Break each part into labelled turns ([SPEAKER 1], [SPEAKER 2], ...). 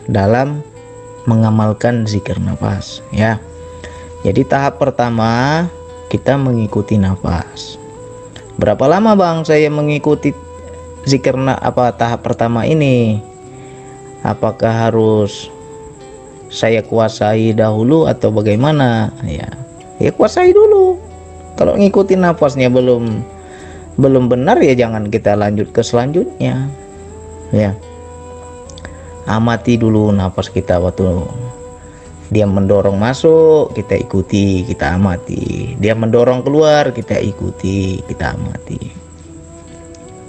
[SPEAKER 1] dalam mengamalkan zikir nafas ya. Jadi tahap pertama kita mengikuti nafas. Berapa lama Bang saya mengikuti zikir tahap pertama ini? Apakah harus saya kuasai dahulu atau bagaimana? Ya kuasai dulu. Kalau ngikutin nafasnya belum benar ya jangan kita lanjut ke selanjutnya. Ya. Amati dulu nafas kita waktu dia mendorong masuk, kita ikuti, kita amati. Dia mendorong keluar, kita ikuti, kita amati.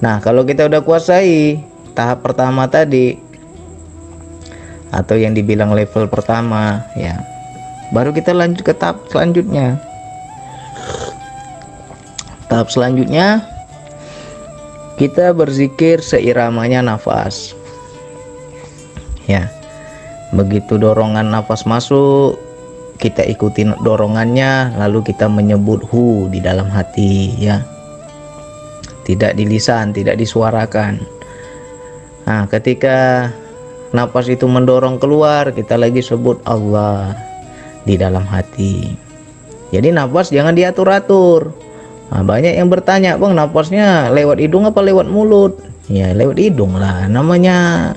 [SPEAKER 1] Nah, kalau kita udah kuasai tahap pertama tadi, atau yang dibilang level pertama, ya, baru kita lanjut ke tahap selanjutnya. Tahap selanjutnya, kita berzikir seiramanya nafas. Ya. Begitu dorongan nafas masuk, kita ikuti dorongannya, lalu kita menyebut hu di dalam hati ya. Tidak di lisan, tidak disuarakan. Nah, ketika nafas itu mendorong keluar, kita lagi sebut Allah di dalam hati. Jadi nafas jangan diatur-atur. Nah, banyak yang bertanya, "Bang, nafasnya lewat hidung apa lewat mulut?" Ya, lewat hidung lah. Namanya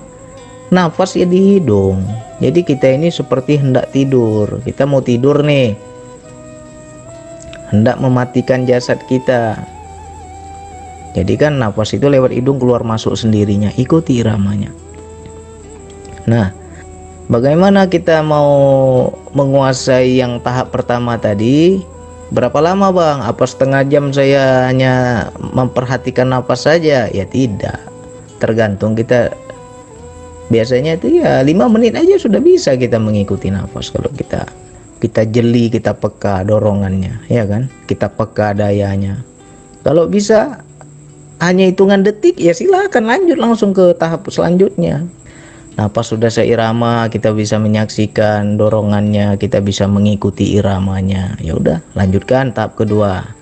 [SPEAKER 1] nafas ya di hidung. Jadi kita ini seperti hendak tidur. Kita mau tidur nih, hendak mematikan jasad kita. Jadi kan nafas itu lewat hidung keluar masuk sendirinya. Ikuti iramanya. Nah, bagaimana kita mau menguasai yang tahap pertama tadi? Berapa lama Bang? Apa setengah jam saya hanya memperhatikan nafas saja? Ya tidak. Tergantung kita. Biasanya itu ya 5 menit aja sudah bisa kita mengikuti nafas kalau kita jeli, kita peka dorongannya, ya kan? Kita peka dayanya. Kalau bisa hanya hitungan detik ya silakan lanjut langsung ke tahap selanjutnya. Nafas sudah seirama, kita bisa menyaksikan dorongannya, kita bisa mengikuti iramanya. Ya udah, lanjutkan tahap kedua.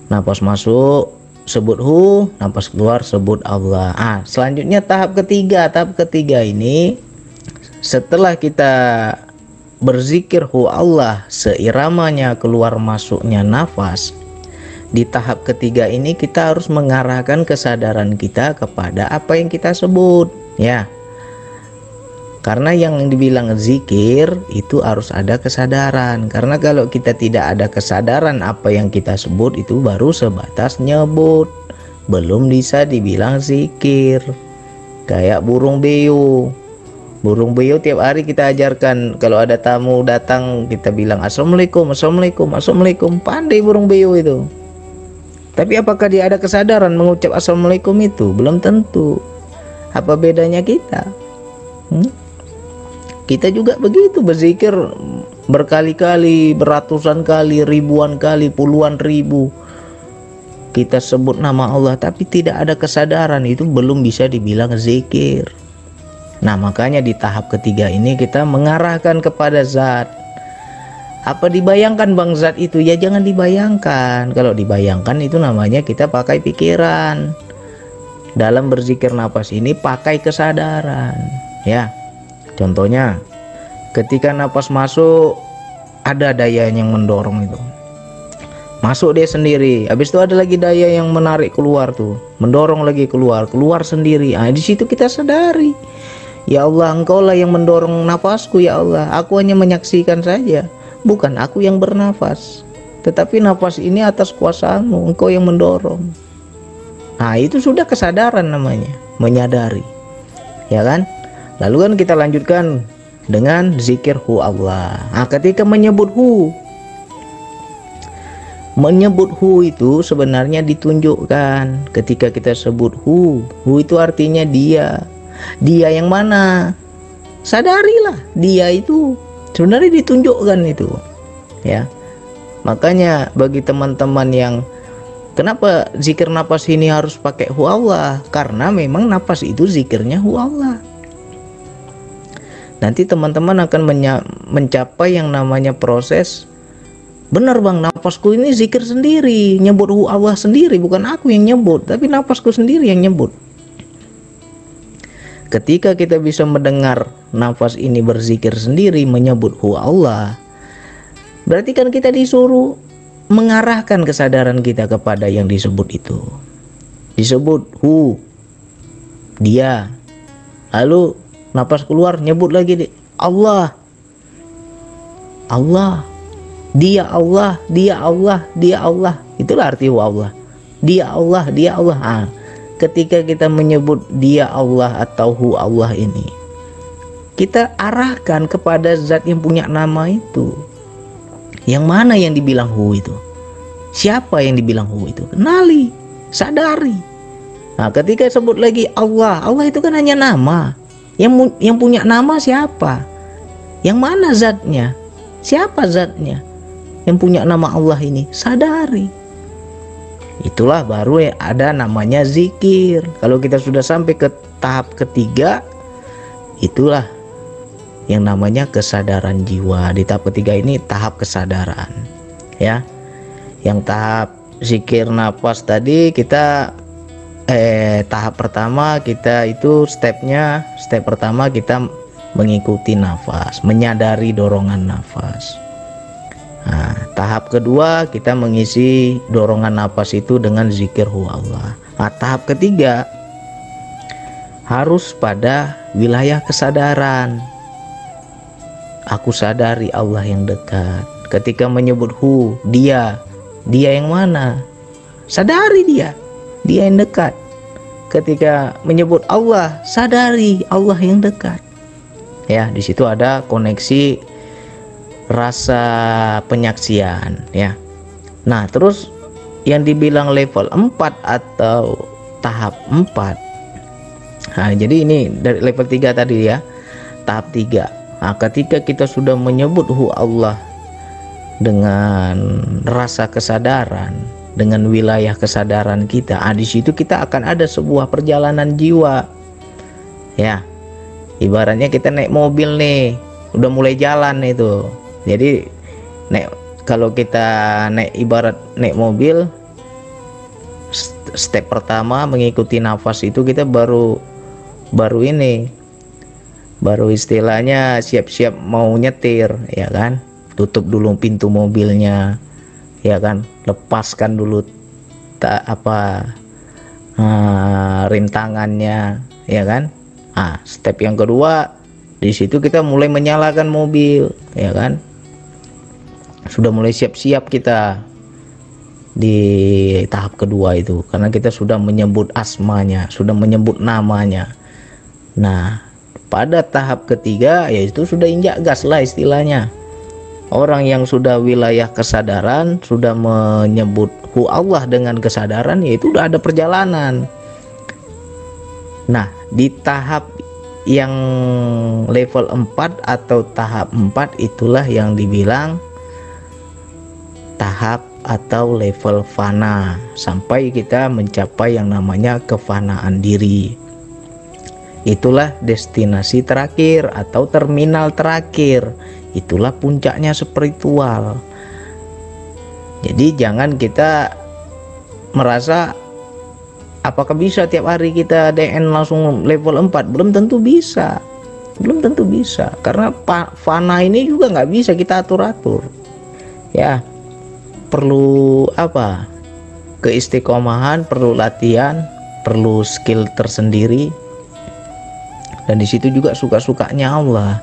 [SPEAKER 1] Nafas masuk, sebut hu, nafas keluar sebut Allah. Selanjutnya tahap ketiga. Tahap ketiga ini setelah kita berzikir hu Allah seiramanya keluar masuknya nafas. Di tahap ketiga ini kita harus mengarahkan kesadaran kita kepada apa yang kita sebut ya. Karena yang dibilang zikir itu harus ada kesadaran. Karena kalau kita tidak ada kesadaran apa yang kita sebut itu baru sebatas nyebut, belum bisa dibilang zikir. Kayak burung beo. Burung beo tiap hari kita ajarkan, kalau ada tamu datang kita bilang assalamualaikum, assalamualaikum, assalamualaikum. Pandai burung beo itu. Tapi apakah dia ada kesadaran mengucap assalamualaikum itu? Belum tentu. Apa bedanya kita? Kita juga begitu berzikir berkali-kali, beratusan kali, ribuan kali, puluhan ribu. Kita sebut nama Allah tapi tidak ada kesadaran, itu belum bisa dibilang zikir. Nah, makanya di tahap ketiga ini kita mengarahkan kepada zat. Apa dibayangkan Bang zat itu? Ya jangan dibayangkan. Kalau dibayangkan itu namanya kita pakai pikiran. Dalam berzikir nafas ini pakai kesadaran, ya. Contohnya, ketika nafas masuk, ada daya yang mendorong itu. Masuk dia sendiri. Habis itu ada lagi daya yang menarik keluar tuh. Mendorong lagi keluar sendiri. Di situ kita sadari. Ya Allah, Engkaulah yang mendorong nafasku ya Allah. Aku hanya menyaksikan saja. Bukan aku yang bernafas. Tetapi nafas ini atas kuasa-Mu. Engkau yang mendorong. Itu sudah kesadaran namanya. Menyadari. Ya kan? Lalu kan kita lanjutkan dengan zikir hu Allah. Ketika menyebut hu itu sebenarnya ditunjukkan. Ketika kita sebut hu itu artinya dia. Dia yang mana? Sadarilah, dia itu sebenarnya ditunjukkan itu. Ya. Makanya bagi teman-teman yang kenapa zikir nafas ini harus pakai hu Allah? Karena memang nafas itu zikirnya hu Allah. Nanti teman-teman akan mencapai yang namanya proses. Benar Bang, nafasku ini zikir sendiri, nyebut hu Allah sendiri, bukan aku yang nyebut, tapi nafasku sendiri yang nyebut. ketika kita bisa mendengar nafas ini berzikir sendiri, menyebut hu Allah, berarti kan kita disuruh mengarahkan kesadaran kita kepada yang disebut itu. Disebut hu, dia, lalu nafas keluar nyebut lagi Allah, Allah, dia Allah, dia Allah, dia Allah. Itulah arti hu Allah. Dia Allah, dia Allah. Ketika kita menyebut dia Allah atau hu Allah ini, kita arahkan kepada zat yang punya nama itu. Yang mana yang dibilang hu itu? Siapa yang dibilang hu itu? Kenali, sadari. Nah, ketika sebut lagi Allah, Allah itu kan hanya nama. Yang punya nama siapa? Yang mana zatnya? Siapa zatnya? Yang punya nama Allah ini, sadari. Itulah baru ada namanya zikir. Kalau kita sudah sampai ke tahap ketiga, itulah yang namanya kesadaran jiwa. Di tahap ketiga ini tahap kesadaran, ya. Yang tahap zikir nafas tadi kita tahap pertama kita itu step pertama kita mengikuti nafas, menyadari dorongan nafas. Nah, tahap kedua kita mengisi dorongan nafas itu dengan zikir hu Allah. Nah, tahap ketiga harus pada wilayah kesadaran. Aku sadari Allah yang dekat. Ketika menyebut hu, dia yang mana? Sadari dia yang dekat. Ketika menyebut Allah, sadari Allah yang dekat. Ya, di situ ada koneksi rasa penyaksian, ya. Nah, terus yang dibilang level 4 atau tahap 4. Nah, jadi ini dari level 3 tadi, ya. Tahap 3. Nah, ketika kita sudah menyebut hu Allah dengan rasa kesadaran, dengan wilayah kesadaran kita, di situ kita akan ada sebuah perjalanan jiwa, ya. Ibaratnya kita naik mobil nih, udah mulai jalan itu. Jadi kalau kita ibarat naik mobil, step pertama mengikuti nafas itu kita baru istilahnya siap-siap mau nyetir, ya kan. Tutup dulu pintu mobilnya, ya kan. Lepaskan dulu rem tangannya, ya kan. Step yang kedua, di situ kita mulai menyalakan mobil, ya kan. Sudah mulai siap-siap kita di tahap kedua itu, karena kita sudah menyebut asmanya, sudah menyebut namanya. Nah, pada tahap ketiga yaitu sudah injak gas lah istilahnya. Orang yang sudah wilayah kesadaran, sudah menyebut hu Allah dengan kesadaran, yaitu sudah ada perjalanan. Nah, di tahap yang level 4 atau tahap 4 itulah yang dibilang tahap atau level fana, sampai kita mencapai yang namanya kefanaan diri. Itulah destinasi terakhir atau terminal terakhir. Itulah puncaknya spiritual. Jadi jangan kita merasa apakah bisa tiap hari kita DN langsung level 4. Belum tentu bisa. Karena fana ini juga nggak bisa kita atur-atur, ya. Perlu keistiqomahan, perlu latihan, perlu skill tersendiri. Dan di situ juga suka-sukanya Allah.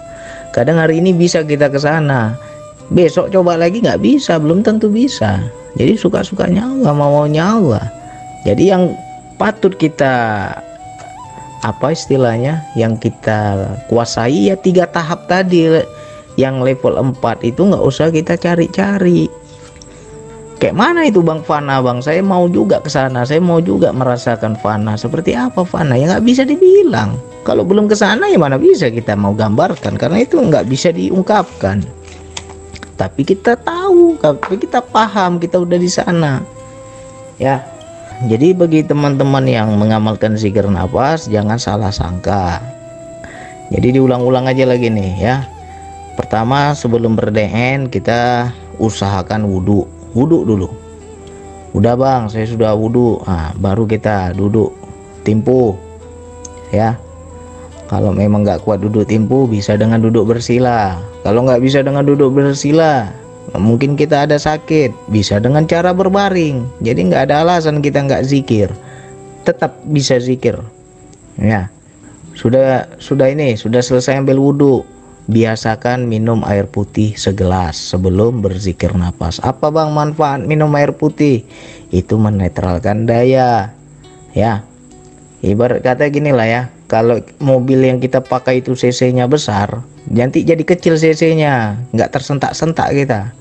[SPEAKER 1] Kadang hari ini bisa kita ke sana, besok coba lagi nggak bisa, belum tentu bisa. Jadi suka-sukanya Allah, maunya Allah. Jadi yang patut kita yang kita kuasai ya 3 tahap tadi. Yang level 4 itu nggak usah kita cari-cari. Kayak mana itu Bang fana, Bang? Saya mau juga ke sana, saya mau juga merasakan fana. Seperti apa fana? Ya nggak bisa dibilang. Kalau belum ke sana ya mana bisa kita mau gambarkan, karena itu nggak bisa diungkapkan. Tapi kita tahu, tapi kita paham, kita udah di sana, ya. Jadi bagi teman-teman yang mengamalkan zikir nafas, jangan salah sangka. Jadi diulang-ulang aja lagi nih, ya. Pertama, sebelum berdn kita usahakan wudhu dulu. Udah Bang, saya sudah wudhu. Baru kita duduk timpuh, ya. Kalau memang nggak kuat duduk timpu, bisa dengan duduk bersila. Kalau nggak bisa dengan duduk bersila, mungkin kita ada sakit, bisa dengan cara berbaring. Jadi nggak ada alasan kita nggak zikir, tetap bisa zikir. Ya, sudah selesai ambil wudhu, biasakan minum air putih segelas sebelum berzikir nafas. Apa bang manfaat minum air putih? Itu menetralkan daya. Ya, ibarat kata gini lah ya, kalau mobil yang kita pakai itu cc-nya besar, nanti jadi kecil cc-nya, nggak tersentak-sentak kita.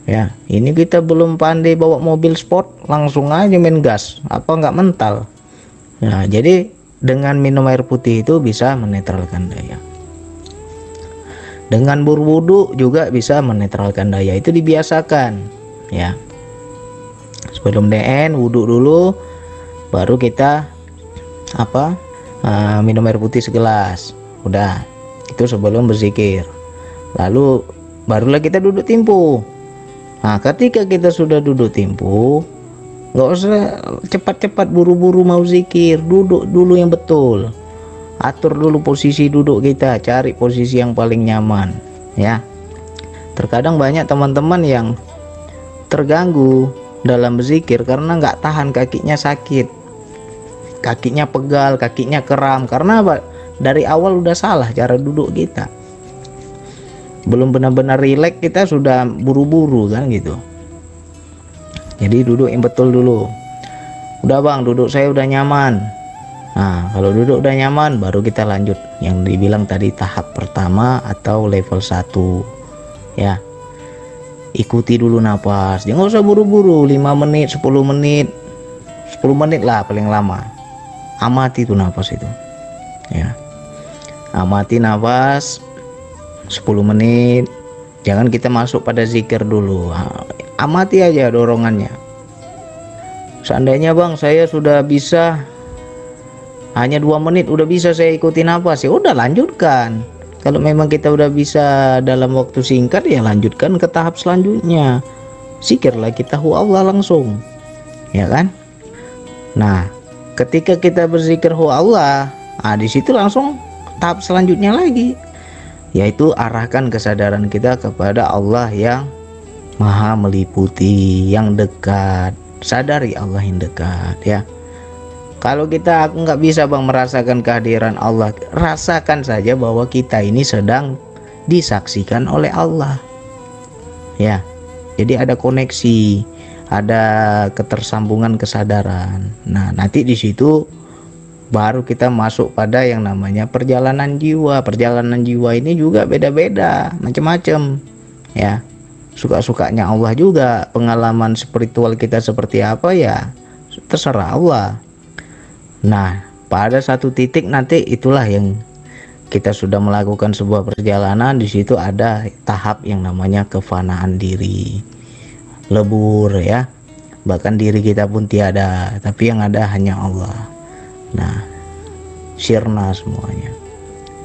[SPEAKER 1] Ya, ini kita belum pandai bawa mobil sport, langsung aja main gas, apa nggak mental. Nah, jadi dengan minum air putih itu bisa menetralkan daya. Dengan berwudu juga bisa menetralkan daya, itu dibiasakan. Ya, sebelum DN wudu dulu, baru kita minum air putih segelas. Udah, itu sebelum berzikir. Lalu barulah kita duduk timpu. Nah, ketika kita sudah duduk timpu, nggak usah cepat-cepat buru-buru mau zikir, duduk dulu yang betul. Atur dulu posisi duduk kita, cari posisi yang paling nyaman. Ya, terkadang banyak teman-teman yang terganggu dalam berzikir karena nggak tahan, kakinya sakit, kakinya pegal, kakinya kram. Karena apa? Dari awal udah salah cara duduk kita, belum benar-benar rileks, kita sudah buru-buru kan gitu. Jadi duduk yang betul dulu. Udah bang, duduk saya udah nyaman. Nah, kalau duduk udah nyaman, baru kita lanjut yang dibilang tadi tahap pertama atau level 1. Ya, ikuti dulu nafas, jangan usah buru-buru, 5 menit 10 menit 10 menit lah paling lama. Amati itu nafas itu. Ya, amati nafas 10 menit. Jangan kita masuk pada zikir dulu, amati aja dorongannya. Seandainya bang saya sudah bisa hanya 2 menit udah bisa saya ikuti nafas, ya udah lanjutkan. Kalau memang kita udah bisa dalam waktu singkat, ya lanjutkan ke tahap selanjutnya, zikirlah kita hu Allah langsung, ya kan. Nah, ketika kita berzikir hu Allah, di situ langsung tahap selanjutnya lagi, yaitu arahkan kesadaran kita kepada Allah yang maha meliputi, yang dekat. Sadari Allah yang dekat, ya. Kalau kita nggak bisa bang merasakan kehadiran Allah, rasakan saja bahwa kita ini sedang disaksikan oleh Allah. Ya, jadi ada koneksi, ada ketersambungan kesadaran. Nah, nanti di situ baru kita masuk pada yang namanya perjalanan jiwa. Perjalanan jiwa ini juga beda-beda, macam-macam. Ya, suka-sukanya Allah juga. Pengalaman spiritual kita seperti apa, ya terserah Allah. Nah, pada satu titik nanti itulah yang kita sudah melakukan sebuah perjalanan. Di situ ada tahap yang namanya kefanaan diri, lebur, ya. Bahkan diri kita pun tiada, tapi yang ada hanya Allah. Nah, sirna semuanya.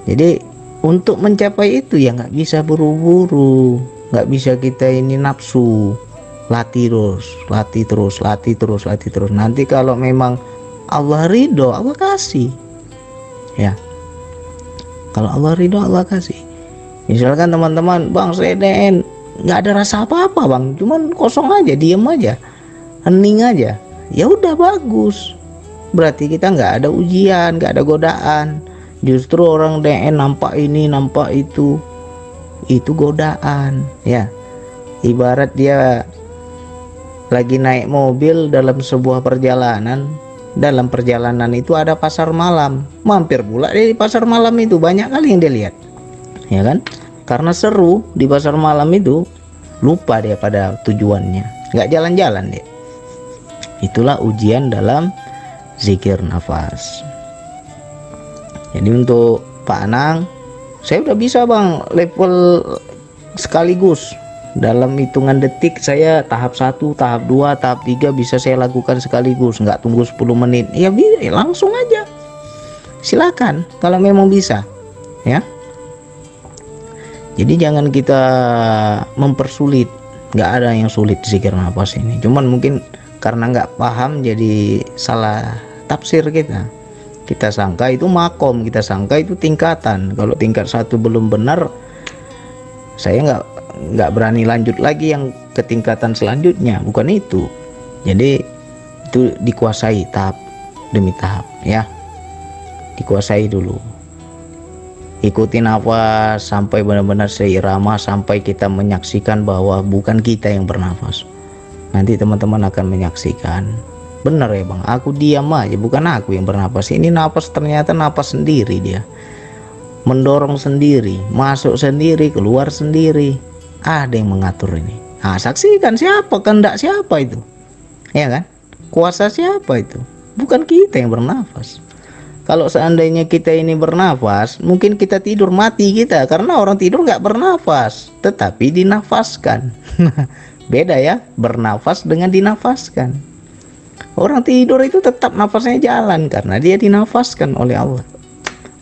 [SPEAKER 1] Jadi untuk mencapai itu ya nggak bisa buru-buru, nggak bisa kita ini nafsu, latih terus. Nanti kalau memang Allah ridho, Allah kasih. Ya, kalau Allah ridho, Allah kasih. Misalkan teman-teman, bang saya DN nggak ada rasa apa-apa bang, cuman kosong aja, diem aja, hening aja, ya udah bagus. Berarti kita nggak ada ujian, nggak ada godaan. Justru orang DN nampak ini, nampak itu godaan. Ya, ibarat dia lagi naik mobil dalam sebuah perjalanan. Dalam perjalanan itu ada pasar malam, mampir pula di pasar malam itu, banyak kali yang dia lihat, ya kan. Karena seru di pasar malam itu, lupa dia pada tujuannya, nggak jalan-jalan dia. Itulah ujian dalam zikir nafas. Jadi untuk Pak Anang, saya udah bisa bang level sekaligus. Dalam hitungan detik saya tahap 1, tahap 2, tahap 3 bisa saya lakukan sekaligus, nggak tunggu 10 menit. Ya langsung aja. Silakan kalau memang bisa, ya. Jadi jangan kita mempersulit. Nggak ada yang sulit zikir nafas ini. Cuman mungkin karena nggak paham jadi salah tafsir kita. Kita sangka itu makom, kita sangka itu tingkatan. Kalau tingkat 1 belum benar, saya nggak berani lanjut lagi yang ke tingkatan selanjutnya. Bukan itu. Jadi itu dikuasai tahap demi tahap, ya. Dikuasai dulu. Ikuti nafas sampai benar-benar seirama, sampai kita menyaksikan bahwa bukan kita yang bernafas. Nanti teman-teman akan menyaksikan, benar ya bang, aku diam aja, bukan aku yang bernafas. Ini nafas ternyata nafas sendiri, dia mendorong sendiri, masuk sendiri, keluar sendiri. Ada yang mengatur ini. Nah, saksikan siapa, kehendak siapa itu, ya kan? Kuasa siapa itu? Bukan kita yang bernafas. Kalau seandainya kita ini bernafas, mungkin kita tidur mati kita, karena orang tidur nggak bernafas, tetapi dinafaskan. Beda ya, bernafas dengan dinafaskan. Orang tidur itu tetap nafasnya jalan karena dia dinafaskan oleh Allah.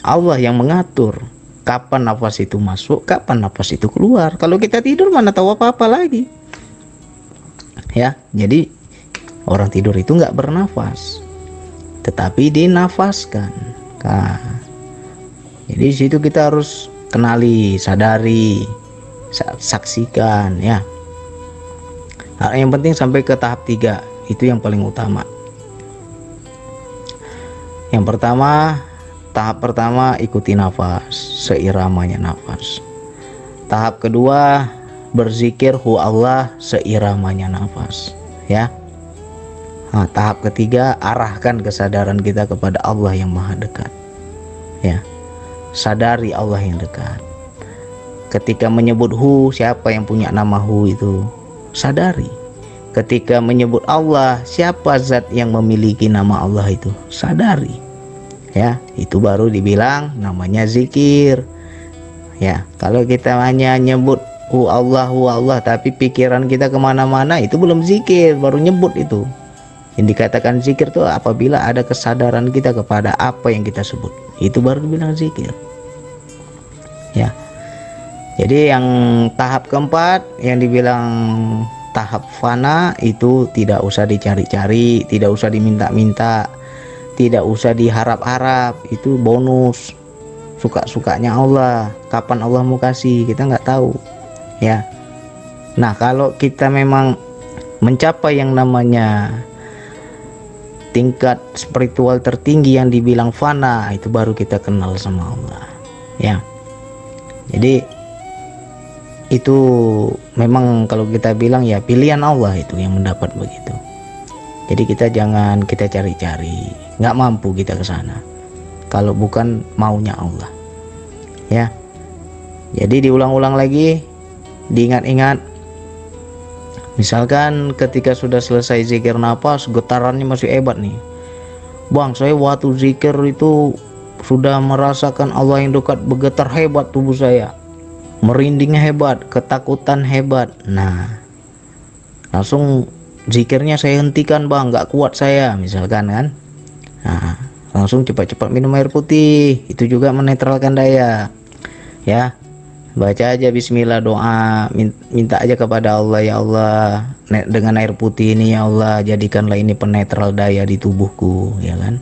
[SPEAKER 1] Allah yang mengatur kapan nafas itu masuk, kapan nafas itu keluar. Kalau kita tidur mana tahu apa-apa lagi. Ya, jadi orang tidur itu nggak bernafas, tetapi dinafaskan. Nah, jadi situ kita harus kenali, sadari, saksikan, ya. Nah, yang penting sampai ke tahap 3, itu yang paling utama. Yang pertama, tahap pertama ikuti nafas, seiramanya nafas. Tahap kedua, berzikir hu Allah seiramanya nafas, ya. Nah, tahap ketiga, arahkan kesadaran kita kepada Allah yang maha dekat, ya. Sadari Allah yang dekat. Ketika menyebut hu, siapa yang punya nama hu itu, sadari. Ketika menyebut Allah, siapa zat yang memiliki nama Allah itu, sadari, ya. Itu baru dibilang namanya zikir, ya. Kalau kita hanya nyebut hu Allah tapi pikiran kita kemana-mana, itu belum zikir, baru nyebut itu. Yang dikatakan zikir itu apabila ada kesadaran kita kepada apa yang kita sebut, itu baru dibilang zikir, ya. Jadi yang tahap keempat yang dibilang tahap fana itu tidak usah dicari-cari, tidak usah diminta-minta, tidak usah diharap-harap, itu bonus, suka-sukanya Allah. Kapan Allah mau kasih kita nggak tahu, ya. Nah, kalau kita memang mencapai yang namanya tingkat spiritual tertinggi yang dibilang fana, itu baru kita kenal sama Allah, ya. Jadi itu memang kalau kita bilang ya pilihan Allah itu yang mendapat begitu. Jadi kita jangan kita cari-cari, nggak mampu kita ke sana kalau bukan maunya Allah, ya. Jadi diulang-ulang lagi, diingat-ingat. Misalkan ketika sudah selesai zikir nafas, getarannya masih hebat nih, bang, saya waktu zikir itu sudah merasakan Allah yang dekat, bergetar hebat tubuh saya, merindingnya hebat, ketakutan hebat. Nah, langsung zikirnya saya hentikan bang, nggak kuat saya, misalkan kan. Nah, langsung cepat-cepat minum air putih, itu juga menetralkan daya, ya. Baca aja bismillah, doa, minta aja kepada Allah, ya Allah, dengan air putih ini ya Allah, jadikanlah ini penetral daya di tubuhku, ya kan.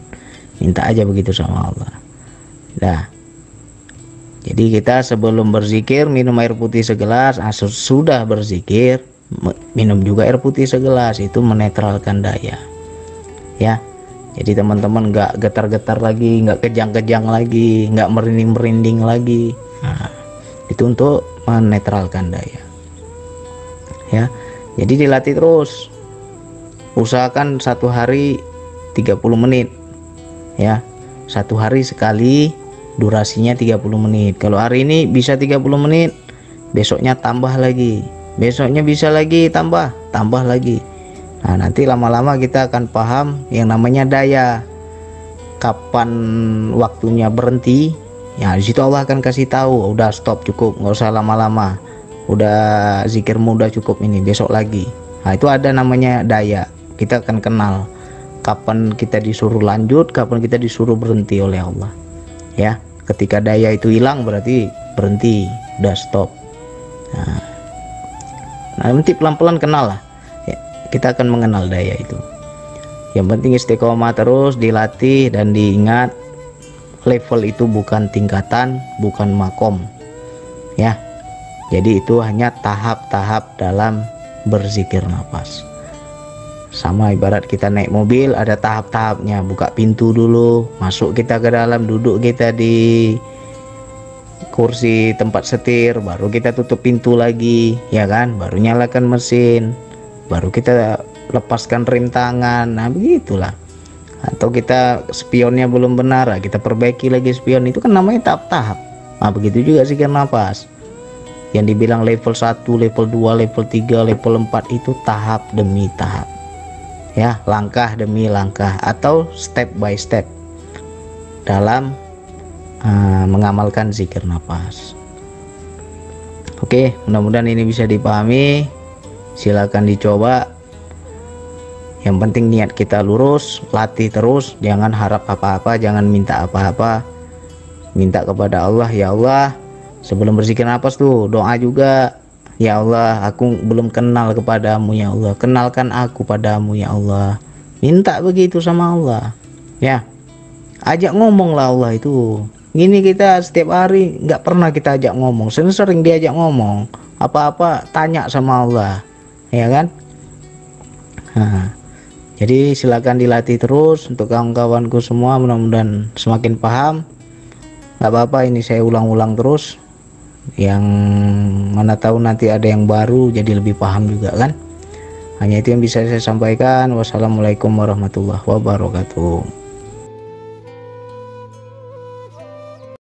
[SPEAKER 1] Minta aja begitu sama Allah. Nah, jadi kita sebelum berzikir minum air putih segelas, sudah berzikir minum juga air putih segelas, itu menetralkan daya, ya. Jadi teman-teman nggak getar-getar lagi, nggak kejang-kejang lagi, nggak merinding-merinding lagi. Nah, itu untuk menetralkan daya, ya. Jadi dilatih terus, usahakan 1 hari 30 menit, ya. 1 hari sekali, durasinya 30 menit. Kalau hari ini bisa 30 menit, besoknya tambah lagi, besoknya bisa lagi tambah lagi. Nah, nanti lama-lama kita akan paham yang namanya daya, kapan waktunya berhenti. Ya, di situ Allah akan kasih tahu, udah stop, cukup, nggak usah lama-lama, udah zikirmu udah cukup, ini besok lagi. Nah, itu ada namanya daya. Kita akan kenal kapan kita disuruh lanjut, kapan kita disuruh berhenti oleh Allah, ya. Ketika daya itu hilang berarti berhenti, udah stop. Nah, nanti pelan-pelan kenal lah, ya, kita akan mengenal daya itu. Yang penting istiqomah terus, dilatih dan diingat level itu bukan tingkatan, bukan makom ya. Jadi itu hanya tahap-tahap dalam berzikir nafas. Sama ibarat kita naik mobil, ada tahap-tahapnya. Buka pintu dulu, masuk kita ke dalam, duduk kita di kursi tempat setir, baru kita tutup pintu lagi ya kan, baru nyalakan mesin, baru kita lepaskan rem tangan. Nah begitulah. Atau kita spionnya belum benar, kita perbaiki lagi spion. Itu kan namanya tahap-tahap. Nah begitu juga zikir nafas. Yang dibilang level 1, level 2, level 3, level 4 itu tahap demi tahap ya, langkah demi langkah atau step by step dalam mengamalkan zikir nafas. Oke, mudah-mudahan ini bisa dipahami. Silakan dicoba. Yang penting niat kita lurus, latih terus, jangan harap apa-apa, jangan minta apa-apa. Minta kepada Allah, ya Allah, sebelum berzikir nafas tuh doa juga. Ya Allah, aku belum kenal kepadamu ya Allah, kenalkan aku padamu ya Allah. Minta begitu sama Allah ya. Ajak ngomong lah Allah itu. Gini kita setiap hari nggak pernah kita ajak ngomong, sering diajak ngomong, apa-apa tanya sama Allah ya kan. Nah, jadi silakan dilatih terus untuk kawan-kawanku semua, mudah-mudahan semakin paham. Nggak apa-apa ini saya ulang-ulang terus, yang mana tahu nanti ada yang baru jadi lebih paham juga kan. Hanya itu yang bisa saya sampaikan. Wassalamualaikum warahmatullahi wabarakatuh.